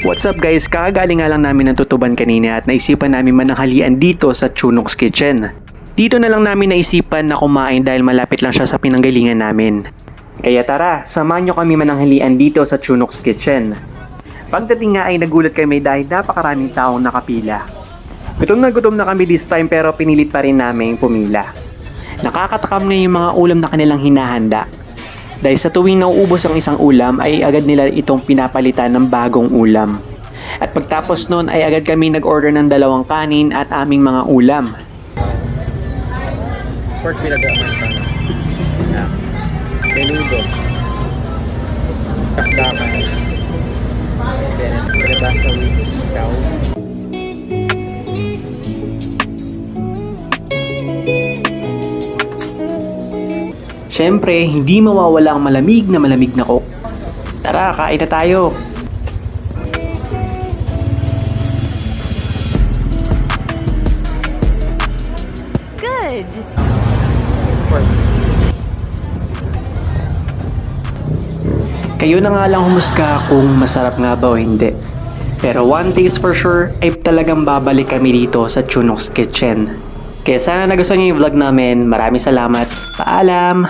What's up guys, kakagaling nga lang namin ng Tutuban kanina at naisipan namin mananghalian dito sa Chunok's Kitchen. Dito na lang namin naisipan na kumain dahil malapit lang siya sa pinanggalingan namin. Kaya tara, samahan nyo kami mananghalian dito sa Chunok's Kitchen. Pagdating nga ay nagulat kami dahil napakaraming taong nakapila. Gutom na kami this time pero pinilit pa rin namin pumila. Nakakatakam nga yung mga ulam na kanilang hinahanda. Dahil sa tuwing nauubos ang isang ulam ay agad nila itong pinapalitan ng bagong ulam. At pagtapos nun ay agad kami nag-order ng 2 kanin at aming mga ulam. Pork pinagaman pa na. Menudo. Kakdakan. Then, kalabasa with chow. Siyempre, hindi mawawala ang malamig na coke. Tara, kain na tayo! Good! Pork. Kayo na nga lang humusga kung masarap nga ba o hindi. Pero one thing is for sure, ay talagang babalik kami dito sa Chunok's Kitchen. Kaya sana nagustuhan niyo yung vlog namin. Maraming salamat. Paalam!